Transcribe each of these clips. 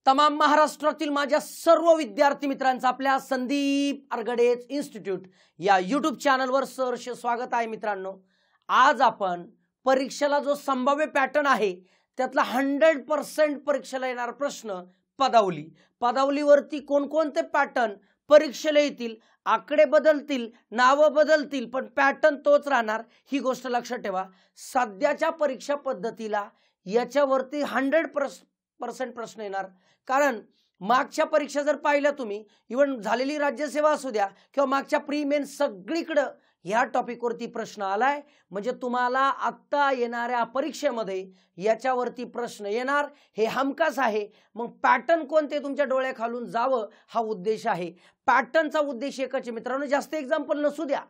तमाम महाराष्ट्रातील माझ्या सर्व विद्यार्थी मित्रांचं आपल्या संदीप आर्गडेज इन्स्टिट्यूट या यूट्यूब चॅनलवर सहर्ष स्वागत आहे। मित्रांनो, आज आपण परीक्षेला जो संभाव्य पॅटर्न आहे त्यातला 100% परीक्षेला येणारा प्रश्न पदावलीवरती कोणकोणते पॅटर्न परीक्षेला येतील, आकडे बदलतील, नाव बदलतील, पण पॅटर्न तोच राहणार ही गोष्ट लक्षात ठेवा। सध्याच्या परीक्षा पद्धतीला याच्यावरती 100% प्रश्न येणार, कारण मागच्या परीक्षा जर पाहिल्या तुम्ही, इव्हन झालेली राज्यसेवा असू द्या किंवा मागच्या प्री मेन सगळीकडे ह्या टॉपिकवरती प्रश्न आलाय। म्हणजे तुम्हाला आत्ता येणाऱ्या परीक्षेमध्ये याच्यावरती प्रश्न येणार हे हमखास आहे। मग पॅटर्न कोणते तुमच्या डोळ्याखालून जावं हा उद्देश आहे। पॅटर्नचा उद्देश एकच आहे मित्रांनो, जास्त एक्झाम्पल नसू द्या,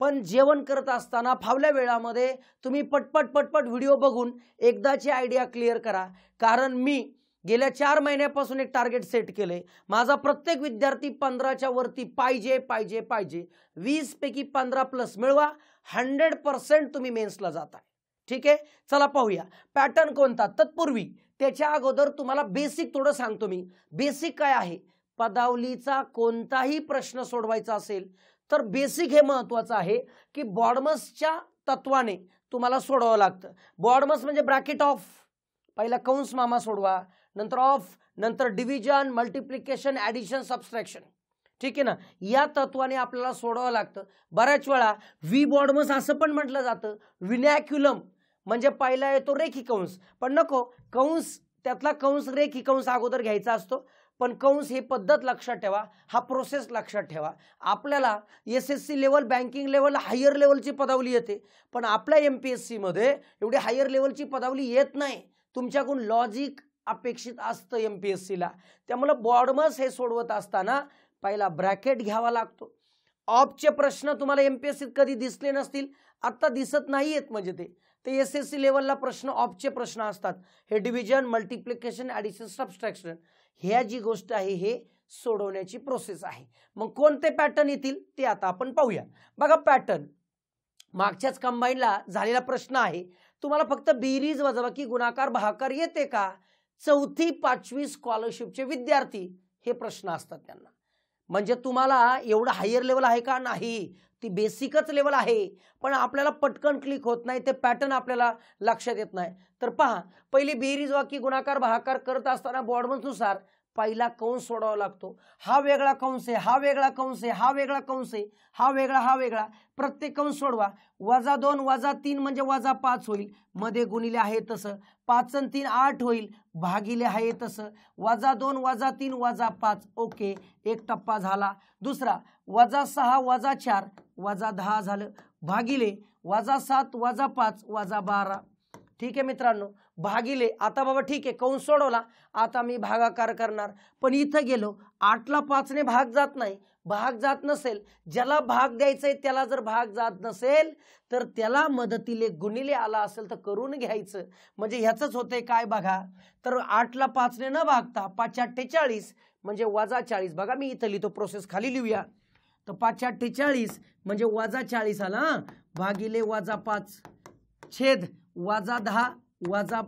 पण जेवण करत असताना फावल्या वेळामध्ये तुम्ही पटपट व्हिडिओ बघून एकदाची आयडिया क्लिअर करा। कारण मी गेल्या 4 महिन्यापासून एक टार्गेट सेट केले, माझा प्रत्येक विद्यार्थी 15च्या वरती पाहिजे 20 पैकी 15+ मिळवा, 100% तुम्ही मेन्सला जाताय। ठीक आहे, चला पाहूया पॅटर्न कोणता। तत्पूर्वी त्याच्या अगोदर तुम्हाला बेसिक थोडं सांगतो मी। बेसिक काय आहे, पदावलीचा कोणताही प्रश्न सोडवायचा असेल तर बेसिक हे महत्त्वाचं आहे की बॉडमसच्या तत्वाने तुम्हाला सोडवावं लागतं। बॉडमस म्हणजे ब्रॅकेट ऑफ, पहिला कंस मामा सोडवा, नंतर ऑफ, नंतर डिव्हिजन, मल्टिप्लिकेशन, ॲडिशन, सबट्रॅक्शन। ठीक आहे ना, या तत्वाने आपल्याला सोडवावं लागतं। बऱ्याच वेळा व्ही बॉडमस असं पण म्हटलं जातं, विनॅक्युलम म्हणजे पहिला येतो रेखी कंस, पण नको, कंस त्यातला कंस रेखी कंस अगोदर घ्यायचा असतो। पण कंस ही पद्धत लक्षात ठेवा, हा प्रोसेस लक्षात ठेवा। आपल्याला SSC level, banking level, higher लेवलची पदावली येते, पण आपल्या MPSC मध्ये एवढी हायर लेवलची पदावली येत नाही। तुमच्याकडून लॉजिक अपेक्षित असतं MPSCला, त्यामुळे बॉडमस हे सोडवत असताना पहिला ब्रॅकेट घ्यावा लागतो। ऑफचे प्रश्न तुम्हाला MPSCत कधी दिसले नसतील, आता दिसत नाहीयेत, म्हणजे ते SSC लेवलला प्रश्न ऑफचे प्रश्न असतात। हे डिव्हिजन, मल्टिप्लिकेशन, ॲडिशन, सबट्रॅक्शन, ह्या जी गोष्ट आहे हे सोडवण्याची प्रोसेस आहे। मग कोणते पॅटर्न येतील ते आता आपण पाहूया। बघा पॅटर्न मागच्याच कंबाईनला झालेला प्रश्न आहे, तुम्हाला फक्त बेरीज, वजाबाकी, गुणाकार, भागाकार येते का? 4थी 5वी स्कॉलरशिपचे विद्यार्थी हे प्रश्न असतात त्यांना। म्हणजे तुम्हाला एवढं हायर लेवल आहे का? नाही, ती बेसिकच लेवल आहे, पण आपल्याला पटकन क्लिक होत नाही, ते पॅटर्न आपल्याला लक्षात येत नाही। तर पहा, पहिली बेरीज, वाकी, गुणाकार, भागाकार करत असताना बॉडमसनुसार पहिला कंस सोडवावा लागतो। हा वेगळा कंस आहे, हा वेगळा कंस आहे, हा वेगळा कंस आहे, हा वेगळा, प्रत्येक कंस सोडवा। -2 -3 म्हणजे -5 होईल, मध्ये गुणिले आहे तसं, 5 आणि 3 8 होईल, भागिले आहे तसं, -2 -3 -5, ओके, एक टप्पा झाला। दुसरा -6 -4 -10 झालं, भागिले -7 -5 -12। ठीक आहे मित्रांनो, भागिले, आता बाबा ठीक आहे कंस सोडवला, आता मी भागाकार करणार, पण इथं गेलो 8ला 5ने भाग जात नाही। भाग जात नसेल, ज्याला भाग द्यायचा आहे त्याला जर भाग जात नसेल तर त्याला मदतीले गुणिले आला असेल तर करून घ्यायचं। म्हणजे ह्याचंच होतंय काय बघा, तर 8ला 5ने न भागता 5 48 म्हणजे -40। बघा मी इथं लिहितो, प्रोसेस खाली लिहूया। तर 5 48 म्हणजे -40 आला, भागिले -5 छेद -10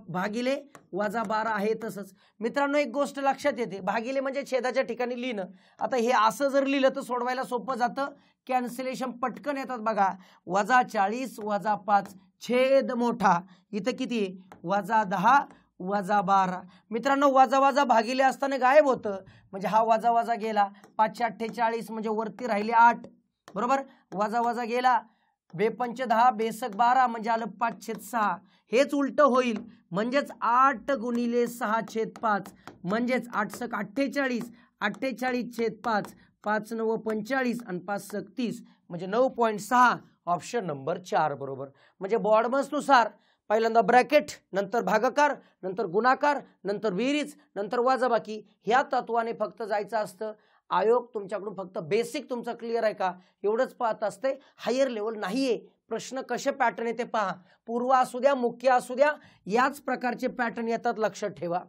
भागिले -12 आहे तसंच। मित्रांनो एक गोष्ट लक्षात येते, भागिले म्हणजे छेदाच्या ठिकाणी लिहिणं। आता हे असं जर लिहिलं तर सोडवायला सोपं जातं, कॅन्सलेशन पटकन येतात। बघा -40 -5 छेद मोठा, इथं किती -10 -12। मित्रांनो वजा भागिले असताना गायब होतं, म्हणजे हा वजा गेला, 5 48 म्हणजे वरती राहिले 8, बरोबर, वजा गेला, 2 10 2 12 म्हणजे आलं 5/6। हेच उलट होईल, म्हणजेच 8 गुणिले 6/5 म्हणजेच 8 48 48/5, 5 9 45 आणि 5 30 म्हणजे 9.6, ऑप्शन नंबर 4 बरोबर। म्हणजे बॉडमसनुसार पहिल्यांदा ब्रॅकेट, नंतर भागाकार, नंतर गुणाकार, नंतर बेरीज, नंतर वजाबाकी, ह्या तत्वाने फक्त जायचं असतं। आयोग तुमच्याकडून फक्त बेसिक तुमचं क्लिअर आहे का एवढंच पाहत असते, हायर लेवल नाहीये। प्रश्न कसे पॅटर्न येते पहा, पूर्व असू द्या, मुख्य असू द्या, याच प्रकारचे पॅटर्न येतात, लक्षात ठेवा।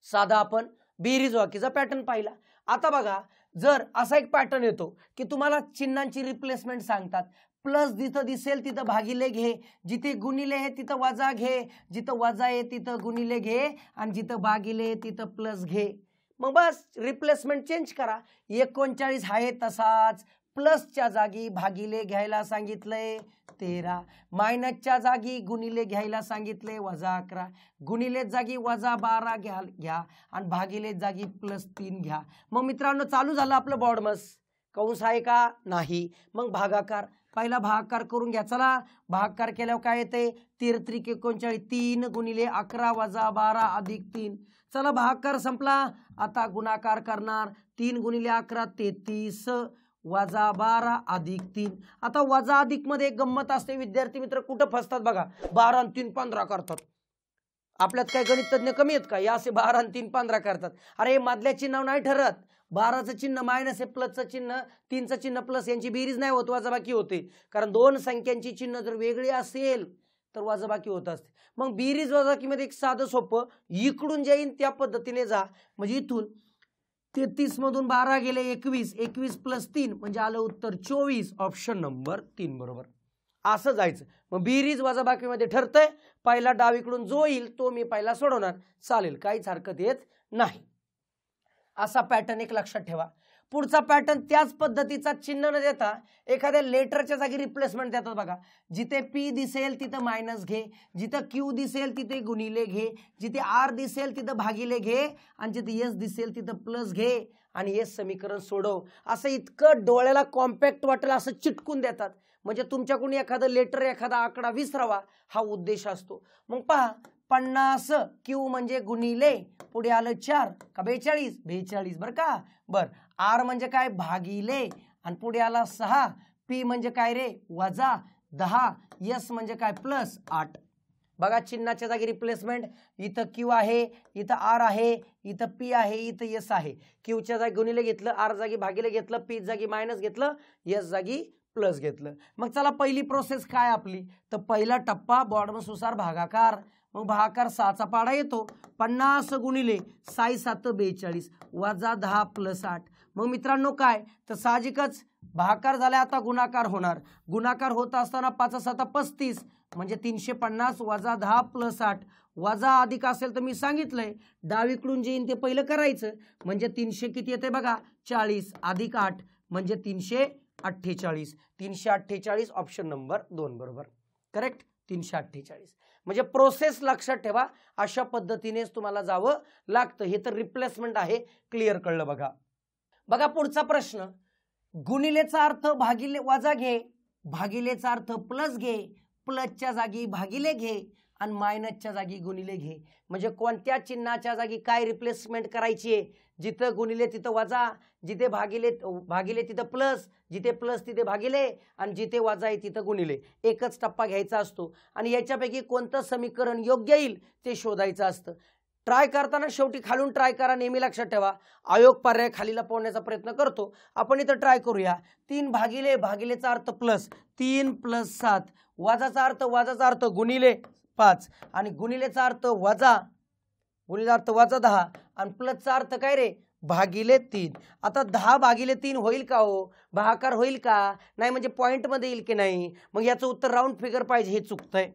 साधा आपण बेरीज वाकीचा पॅटर्न पाहिला। आता बघा, जर असा एक पॅटर्न येतो की तुम्हाला चिन्हांची रिप्लेसमेंट सांगतात, प्लस जिथं दिसेल तिथं भागिले घे, जिथे गुणिले आहे तिथं वजा घे, जिथं वजा आहे तिथं गुणिले घे आणि जिथं भागिले तिथं प्लस घे. मग बस रिप्लेसमेंट चेंज करा. 39 आहे तसाच, प्लसच्या जागी भागिले घ्यायला सांगितलंय 13, मायनसच्या जागी गुणिले घ्यायला सांगितले -11, गुणिले जागी -12 घ्या आणि भागिले जागी +3 घ्या. मग मित्रांनो चालू झालं आपलं बॉडमस. कंस आहे का? नाही. मग भागाकार, पहिला भागाकार करून घ्या. चला भागाकार केल्यावर काय येते? 13 त्रिक 39, 3 गुणिले 11 वजा 12 अधिक 3. चला भागाकार संपला. आता गुणाकार करणार. 3 गुणिले 11 33 वजा 12 अधिक 3. आता वजा अधिक मध्ये एक गंमत असते विद्यार्थी मित्र, कुठं फसतात बघा. 12 आणि 3 15 करतात. आपल्यात काय गणित तज्ञ कमी आहेत का? या असे 12 आणि 3 15 करतात. अरे मधल्या चिन्ह नाही ठरत. 12चं चिन्ह मायनस आहे, प्लसचं चिन्ह, 3चं चिन्ह प्लस, यांची बेरीज नाही होत, वजाबाकी होते. कारण दोन संख्यांची चिन्ह जर वेगळी असेल तर वजाबाकी होत असते. मग बेरीज वजाबाकीमध्ये एक साधं सोपं, इकडून जे येईल त्या पद्धतीने जा. म्हणजे इथून 33 मधून 12 गेले 21, 21 + 3 म्हणजे आलं उत्तर 24. ऑप्शन नंबर 3 बरोबर. असं जायचं. मग बेरीज वजाबाकीमध्ये ठरतंय. पहिला डावीकडून जो येईल तो मी पहिला सोडवणार. चालेल, काहीच हरकत येत नाही. असा पॅटर्न एक लक्षात ठेवा. पुढचा पॅटर्न त्याच पद्धतीचा चिन्ह न देता एखाद्या लेटरच्या जागी रिप्लेसमेंट देतात बघा. जिथे पी दिसेल तिथं मायनस घे, जिथं क्यू दिसेल तिथे गुणिले घे, जिथे आर दिसेल तिथं भागिले घे आणि जिथे एस दिसेल तिथं प्लस घे आणि हे समीकरण सोडव. असं इतकं डोळ्याला कॉम्पॅक्ट वाटेल असं चिटकून देतात. म्हणजे तुमच्याकडून एखादं लेटर, एखादा आकडा विसरावा हा उद्देश असतो. मग पहा, 50 क्यू म्हणजे गुणिले, पुढे आलं 4 का 42, 42 बरं का. बर, आर म्हणजे काय? भागिले आणि पुढे आला 6, पी म्हणजे काय रे? वजा 10, एस म्हणजे काय? +8. बघा चिन्हाच्या जागी रिप्लेसमेंट. इथं क्यू आहे, इथं आर आहे, इथं पी आहे, इथं एस आहे. क्यूच्या जागी गुणिले घेतलं, आर जागी भागिले घेतलं, पी जागी मायनस घेतलं, एस जागी प्लस घेतलं. मग चला पहिली प्रोसेस काय आपली? तर पहिला टप्पा बॉडमसनुसार भागाकार. मग भागाकार 6चा पाडा येतो. 50 गुणिले 6 7 42 वजा 10 + 8. मग मित्रांनो काय? तर साहजिकच भागाकार झाला, आता गुणाकार होणार. गुणाकार होत असताना 5 7 35 म्हणजे 350 वजा 10 + 8. वजा अधिक असेल तर मी सांगितलंय डावीकडून जे येईल ते पहिलं करायचं. म्हणजे 300 किती येते बघा? 40 अधिक 8 म्हणजे 348. 348 ऑप्शन नंबर 2 बरोबर. करेक्ट, 348. म्हणजे प्रोसेस लक्षात ठेवा. अशा पद्धतीनेच तुम्हाला जावं लागतं. हे तर रिप्लेसमेंट आहे. क्लिअर कळलं बघा. बघा पुढचा प्रश्न. गुणिलेचा अर्थ भागिले वजा घे, भागिलेचा अर्थ प्लस घे, प्लसच्या जागी भागिले घे आणि मायनसच्या जागी गुणिले घे. म्हणजे कोणत्या चिन्हाच्या जागी काय रिप्लेसमेंट करायची आहे? जिथं गुणिले तिथं वजा, जिथे भागिले तिथं प्लस, जिथे प्लस तिथे भागिले आणि जिथे वजा आहे तिथं गुणिले. एकच टप्पा घ्यायचा असतो आणि याच्यापैकी कोणतं समीकरण योग्य येईल ते शोधायचं असतं. ट्राय करताना शेवटी खालून ट्राय करा. नेहमी लक्षात ठेवा, आयोग पर्याय खाली लपवण्याचा प्रयत्न करतो. आपण इथं ट्राय करूया. 3 भागिले, भागिलेचा अर्थ प्लस, 3 + 7, वजाचा अर्थ गुणिले 5 आणि गुणिलेचा अर्थ वजा, गुणिले अर्थ वजा 10 आणि प्लसचा अर्थ काय रे? भागिले 3. आता 10 भागिले 3 होईल का हो? भागाकार होईल का? नाही. म्हणजे पॉइंट मध्ये येईल की नाही? मग याचं उत्तर राऊंड फिगर पाहिजे. हे चुकतंय.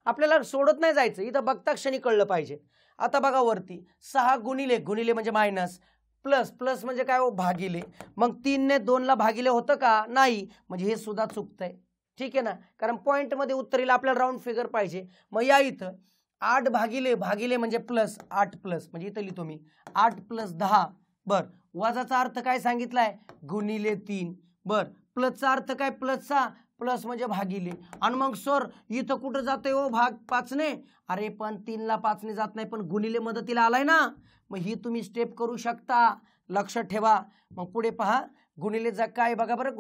आपल्याला सोडत नाही जायचं, इथं बघता क्षणी कळलं पाहिजे. आता बघा वरती 6 गुणिले, गुणिले म्हणजे मायनस, प्लस, प्लस म्हणजे काय हो? भागिले. मग 3 ने 2 ला भागिले होतं का? नाही. म्हणजे हे सुद्धा चुकतंय. ठीक आहे ना, कारण पॉइंट मध्ये उत्तर येईल. आपल्याला राऊंड फिगर पाहिजे. मग या इथं 8 भागिले, भागिले म्हणजे प्लस, 8 प्लस म्हणजे इथं लिहितो मी 8 + 10. बर, वजाचा अर्थ काय सांगितलाय? गुणिले 3. बर, प्लसचा अर्थ काय? प्लसचा, प्लस म्हणजे भागिले. आणि मग सर इथं कुठं जाते हो? भाग 5 ने. अरे पण 3 ला 5 ने जात नाही, पण गुणिले मदतीला आलाय ना. मग ही तुम्ही स्टेप करू शकता. लक्षात ठेवा. मग पुढे पहा, गुणिले जा काय बघा बरं.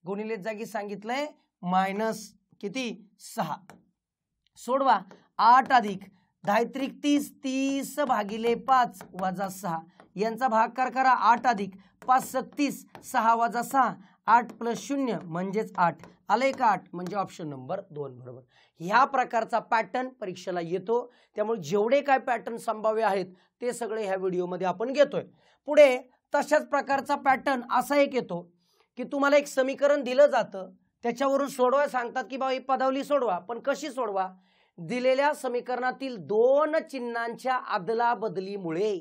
गुणिले जागी सांगितलंय मायनस किती? 6. सोडवा. 8 अधिक 10 त्रिक 30, 30 भागिले 5 वजा 6. यांचा भागाकार करा. 8 अधिक 5 36, 6 वजा 6, 8 + 0 म्हणजेच 8. आलंय का 8? म्हणजे ऑप्शन नंबर 2 बरोबर. ह्या प्रकारचा पॅटर्न परीक्षेला येतो. त्यामुळे जेवढे काय पॅटर्न संभाव्य आहेत ते सगळे ह्या व्हिडिओमध्ये आपण घेतोय. पुढे तशाच प्रकारचा पॅटर्न असा एक येतो की तुम्हाला एक समीकरण दिलं जातं, त्याच्यावरून सोडवा सांगतात की बाबा ही पदावली सोडवा, पण कशी सोडवा? दिलेल्या समीकरणातील दोन चिन्हांच्या आदला बदलीमुळे,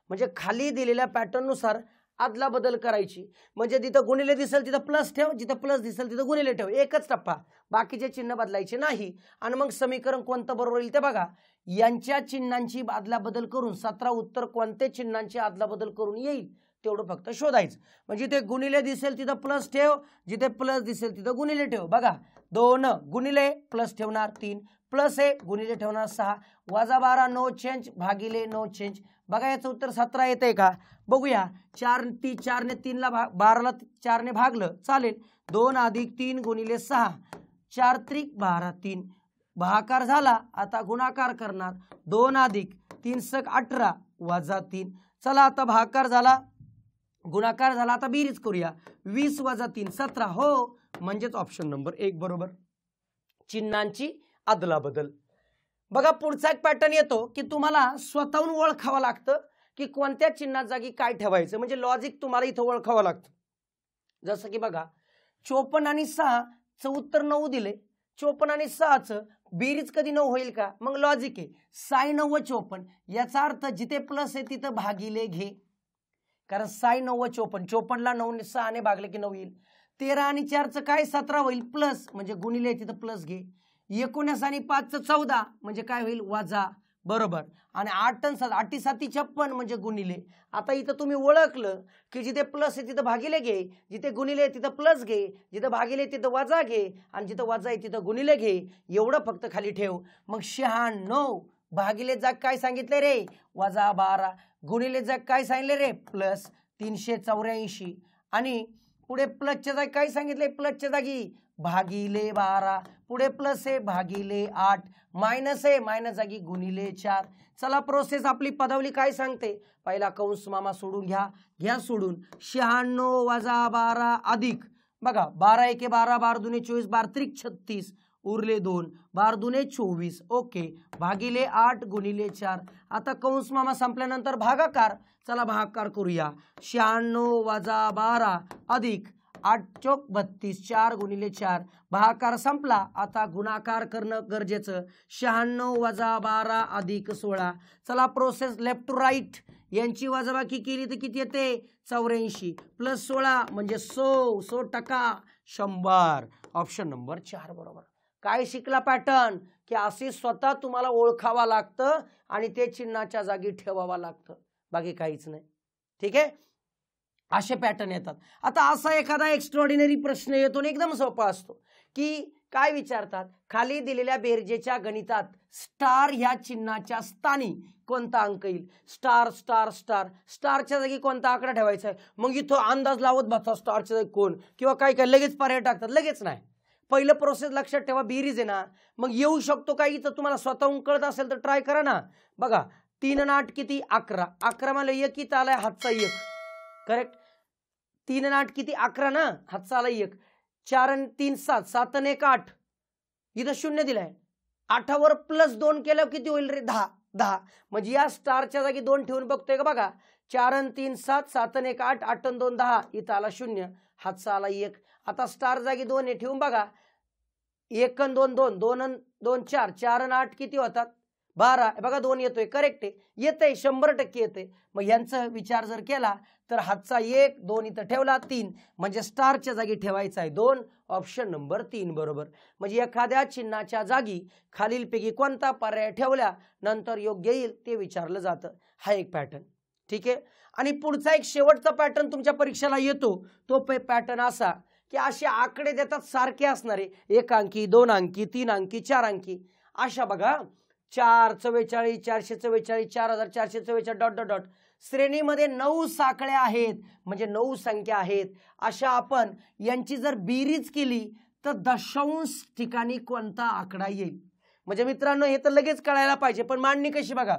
म्हणजे खाली दिलेल्या पॅटर्ननुसार आदला बदल करायची. म्हणजे जिथं गुणिले दिसेल तिथं प्लस ठेव, जिथं प्लस दिसेल तिथं गुणिले ठेव, एकच टप्पा, बाकीचे चिन्ह बदलायचे नाही. आणि मग समीकरण कोणतं बरोबर येईल ते बघा. यांच्या चिन्हांची आदला बदल करून 17 उत्तर कोणते चिन्हांची आदला बदल करून येईल तेवढं फक्त शोधायचं. म्हणजे जिथे गुणिले दिसेल तिथं प्लस ठेव, जिथे प्लस दिसेल तिथं गुणिले ठेव. बघा 2 गुणिले प्लस ठेवणार 3, प्लस 1 गुणिले ठेवणार 6, वजा 12 नो चेंज भागिले नो चेंज. बघा याचं उत्तर 17 येतंय का? बघूया. 4 ने 3 ला 12 ला 4 ने भागलं चालेल. 2 अधिक 3 गुणिले 6, 4 त्रिक 12, 3 भागाकार झाला. आता गुणाकार करणार. 2 अधिक 3 सक 18 वजा 3. चला आता भागाकार झाला, गुणाकार झाला. आता बेरीज करूया. 20 वजा 3 17. हो, म्हणजेच ऑप्शन नंबर 1 बरोबर, चिन्हांची आदला बदल. बघा पुढचा एक पॅटर्न येतो की तुम्हाला स्वतःहून ओळखावं लागतं की कोणत्या चिन्हा जागी काय ठेवायचं. म्हणजे लॉजिक तुम्हाला इथं ओळखावं लागतं. जसं की बघा 54 आणि 6 चं उत्तर 9 दिले. 54 आणि 6 चं बेरीज कधी 9 होईल का? मग लॉजिक आहे 6 9 54. याचा अर्थ जिथे प्लस आहे तिथं भागिले घे, कारण 6 9 54. 54 ला 9 ने 6 ने भागले की 9 येईल. 13 आणि 4 चं काय 17 होईल प्लस, म्हणजे गुणिले तिथं प्लस घे. 19 आणि 5 चं 14 म्हणजे काय होईल वजा, बरोबर. आणि 8 आणि 7 8 7 56 म्हणजे गुणिले. आता इथं तुम्ही ओळखलं की जिथे प्लस आहे तिथं भागिले घे, जिथे गुणिले आहे तिथं प्लस घे, जिथं भागिले तिथं वजा घे, आणि जिथं वजा आहे तिथं गुणिले घे. एवढं फक्त खाली ठेव. मग 96 भागिले जाग काय सांगितले रे? वजा 12. गुणिले जाग काय सांगितले रे? प्लस 384. आणि पुढे प्लसच्या जागी काय सांगितले? प्लसच्या जागी भागिले 12. पुढे प्लस आहे भागिले 8, मायनस आहे मायनस जागी गुणिले 4. चला प्रोसेस आपली पदावली काय सांगते? पहिला कंस मामा सोडून घ्या सोडून. 96 वजा 12 अधिक, बघा 12 एके 12, 12 दुने 24, 12 त्रिक 36, उरले 2, 12 दुने 24. ओके, भागिले 8 गुणिले 4. आता कंस मामा संपल्यानंतर भागाकार. चला भागाकार करूया. 96 वजा 12 अधिक 8 चौक 32, 4 गुणिले 4. भागाकार संपला. आता गुणाकार करणं गरजेचं. 96 वजा 12 अधिक 16. चला प्रोसेस लेफ्ट टू राईट. यांची वजाबाकी केली तर किती येते? 84 प्लस 16 म्हणजे 100% 100. ऑप्शन नंबर 4 बरोबर. काय शिकला पॅटर्न? की असे स्वतः तुम्हाला ओळखावा लागतं आणि ते चिन्हाच्या जागी ठेवावा लागतं, बाकी काहीच नाही. ठीक आहे, असे पॅटर्न येतात. आता असा एखादा एक्स्ट्राऑर्डिनरी प्रश्न येतो आणि एकदम सोपा असतो की काय विचारतात? खाली दिलेल्या बेरजेच्या गणितात स्टार ह्या चिन्हाच्या स्थानी कोणता अंक येईल? Star star star. स्टारच्या जागी कोणता आकडा ठेवायचा आहे? मग इथं अंदाज लावत बसा स्टारच्या जागी कोण, किंवा काय काय लगेच पर्याय टाकतात. लगेच नाही, पहिलं प्रोसेस लक्षात ठेवा. बेरीज आहे ना, मग येऊ शकतो काही इथं तुम्हाला स्वतःहून कळत असेल तर ट्राय करा ना. बघा 3 आणि 8 किती? 11. 11 मला 1 इथं आलाय, हातचा 1. करेक्ट. 3 आणि 8 किती? 11 ना, हातचा आला 1. 4 आणि 3 7, 7 आणि 1 8. इथं 0 दिलाय. 8 वर प्लस 2 केल्यावर किती होईल रे? 10. 10 म्हणजे या स्टारच्या जागी 2 ठेवून बघतोय का? बघा 4 आणि 3 7, 7 आणि 1 8, 8 आणि 2 10. इथं आला 0, हातचा आला 1. आता स्टार जागी 2 आहे ठेवून बघा. 1 आणि 2 2, 2 आणि 2 4, 4 आणि 8 किती होतात? 12. बघा 2 येतोय. करेक्ट आहे, येतंय 100% येते. मग यांचा विचार जर केला तर हातचा 1 2 इथं ठेवला 3, म्हणजे स्टारच्या जागी ठेवायचा आहे 2. ऑप्शन नंबर 3 बरोबर. म्हणजे एखाद्या चिन्हाच्या जागी खालीलपैकी कोणता पर्याय ठेवल्या नंतर योग्य येईल ते विचारलं जातं. हा एक पॅटर्न. ठीक आहे. आणि पुढचा एक शेवटचा पॅटर्न तुमच्या परीक्षेला येतो. तो पॅटर्न असा की असे आकडे देतात सारखे असणारे, 1 अंकी 2 अंकी 3 अंकी 4 अंकी. अशा बघा 4 44 444 4444 डॉट डॉट डॉट. श्रेणीमध्ये 9 साखळ्या आहेत, म्हणजे 9 संख्या आहेत. अशा आपण यांची जर बेरीज केली तर दशांश ठिकाणी कोणता आकडा येईल? म्हणजे मित्रांनो हे तर लगेच कळायला पाहिजे, पण मांडणी कशी बघा.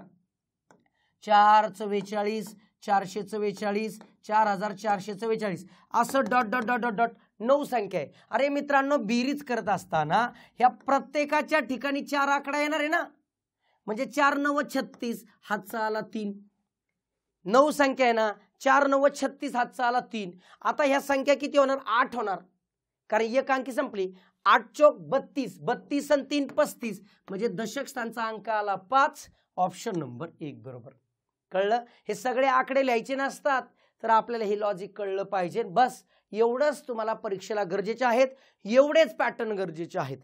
4 44 444 4444 असं dot dot dot dot dot 9 संख्या आहे. अरे मित्रांनो बेरीज करत असताना ह्या प्रत्येकाच्या ठिकाणी 4 आकडा येणार आहे ना, म्हणजे 4 9 36, हातचा आला 3. 9 संख्या आहे ना, 4 9 36, हातचा आला 3. आता ह्या संख्या किती होणार? 8 होणार. कारण एक अंकी संपली. 8 चौक 32, 32 आणि 3 35 म्हणजे दशक स्थानचा अंक आला 5. ऑप्शन नंबर 1 बरोबर. कळलं? हे सगळे आकडे लिहायचे नसतात, तर आपल्याला हे लॉजिक कळलं पाहिजे. बस एवढंच तुम्हाला परीक्षेला गरजेचे आहेत, एवढेच पॅटर्न गरजेचे आहेत.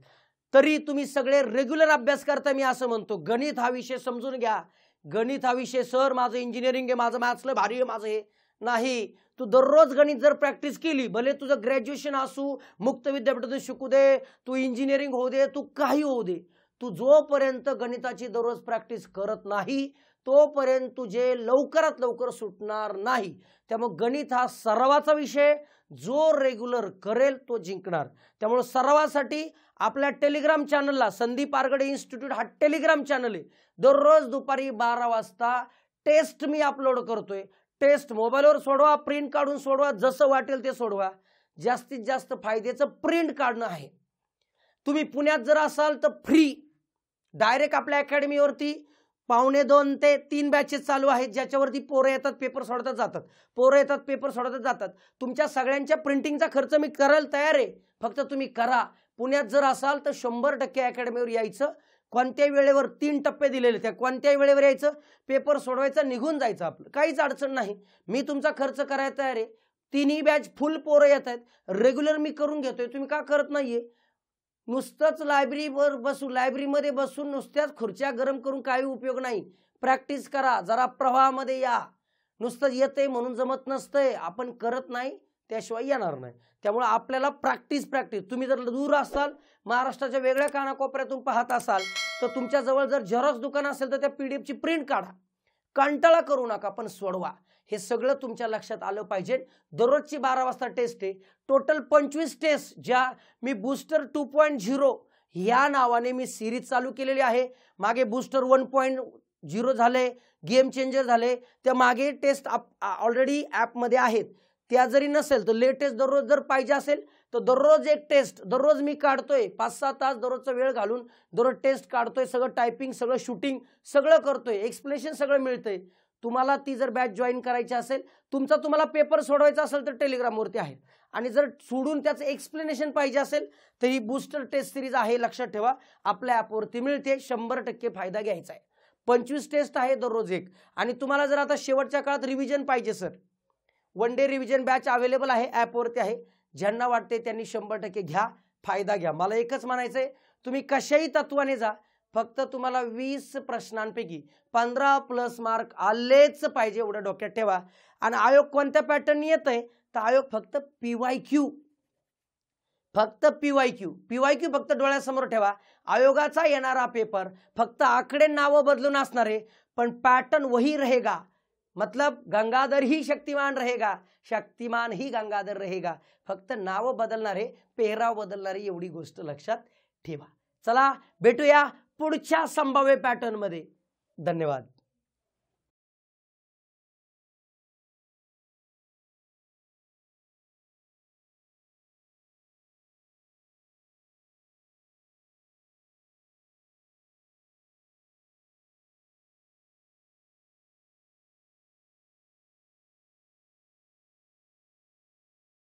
तरी तुम्ही सगळे रेग्युलर अभ्यास करता. मी असं म्हणतो, गणित हा विषय समजून घ्या. गणित हा विषय, सर माझं इंजिनिअरिंग आहे, माझं मॅथ्सला भारी आहे, माझं हे नाही. तू दररोज गणित जर प्रॅक्टिस केली, भले तुझं ग्रॅज्युएशन असू, मुक्त विद्यापीठातून शिकू दे, तू इंजिनिअरिंग होऊ दे, तू काही होऊ दे, तू जोपर्यंत गणिताची दररोज प्रॅक्टिस करत नाही तोपर्यंत तुझे लवकरात लवकर सुटणार नाही. त्यामुळे गणित हा सरावाचा विषय, जो रेग्युलर करेल तो जिंकणार. त्यामुळे सरावासाठी आपल्या टेलिग्राम चॅनलला, संदीप आरगडे इन्स्टिट्यूट हा टेलिग्राम चॅनल आहे. दररोज दुपारी 12 वाजता टेस्ट मी अपलोड करतोय. टेस्ट मोबाईलवर सोडवा, प्रिंट काढून सोडवा, जसं वाटेल ते सोडवा. जास्तीत जास्त फायद्याचं प्रिंट काढणं आहे. तुम्ही पुण्यात जर असाल तर फ्री डायरेक्ट आपल्या अकॅडमीवरती 1:15 ते 3 बॅचेस चालू आहेत, ज्याच्यावरती पोरं येतात, पेपर सोडतात जातात, पोरं येतात, पेपर सोडतात जातात. तुमच्या सगळ्यांच्या प्रिंटिंगचा खर्च मी करायला तयार आहे, फक्त तुम्ही करा. पुण्यात जर असाल तर 100% अकॅडमीवर यायचं. कोणत्याही वेळेवर 3 टप्पे दिलेले, त्या कोणत्याही वेळेवर यायचं, पेपर सोडवायचा, निघून जायचं. आपलं काहीच अडचण नाही. मी तुमचा खर्च करायला तयार आहे. 3ही बॅच फुल पोरं येत आहेत, रेग्युलर मी करून घेतोय. तुम्ही का करत नाहीये? नुसतंच लायब्ररीमध्ये बसून नुसत्याच खुर्च्या गरम करून काही उपयोग नाही. प्रॅक्टिस करा, जरा प्रवाहामध्ये या. नुसतं येतंय म्हणून जमत नसतंय, आपण करत नाही त्याशिवाय येणार नाही. त्यामुळे आपल्याला प्रॅक्टिस. तुम्ही जर दूर असाल, महाराष्ट्राच्या वेगळ्या कानाकोपऱ्यातून पाहत असाल, तर तुमच्याजवळ जर झेरॉक्स दुकान असेल तर त्या PDF ची प्रिंट काढा. कंटाळा करू नका, पण सोडवा. हे सगळं तुमच्या लक्षात आलं पाहिजे. दररोजची 12 वाजता टेस्ट आहे. टोटल 25 टेस्ट, ज्या मी बूस्टर 2.0 या नावाने मी सिरीज चालू केलेली आहे. मागे बूस्टर 1.0 झाले, गेम चेंजर झाले, त्या मागे टेस्ट ऑलरेडी ॲपमध्ये आहेत. त्या जरी नसेल तर लेटेस्ट दररोज जर पाहिजे असेल तर दररोज एक टेस्ट दररोज मी काढतोय. 5-6 तास दररोजचा वेळ घालून दररोज टेस्ट काढतोय. सगळं टायपिंग, सगळं शूटिंग सगळं करतोय. एक्सप्लेनेशन सगळं मिळतंय. तुम्हाला ती जर बॅच जॉईन करायची असेल, तुम्हाला पेपर सोडवायचा असेल तर टेलिग्रामवरती आहे. आणि जर सोडून त्याचं एक्सप्लेनेशन पाहिजे असेल तर ही बूस्टर टेस्ट सिरीज आहे, लक्षात ठेवा. आपल्या ॲपवरती मिळते. 100% फायदा घ्यायचा आहे. 25 टेस्ट आहे दररोज एक. आणि तुम्हाला जर आता शेवटच्या काळात रिव्हिजन पाहिजे sir, 1 day revision batch available आहे, ॲपवरती आहे. ज्यांना वाटते त्यांनी 100% घ्या, फायदा घ्या. मला एकच म्हणायचं आहे, तुम्ही कशाही तत्वाने जा, फक्त तुम्हाला 20 प्रश्नांपैकी 15+ मार्क आलेच पाहिजे, एवढं डोक्यात ठेवा. आणि आयोग कोणत्या पॅटर्ननी येतंय तर आयोग फक्त PYQ फक्त डोळ्यासमोर ठेवा. आयोगाचा येणारा पेपर फक्त आकडे नावं बदलून असणार आहे, पण पॅटर्न वही रहेगा. मतलब गंगाधर ही शक्तिमान रहेगा, शक्तिमान ही गंगाधर रहेगा. फक्त नाव बदलणारे, पेहराव बदलणारे, एवढी गोष्ट लक्षात ठेवा. चला भेटूया पुढच्या संभाव्य पॅटर्न मध्ये. धन्यवाद.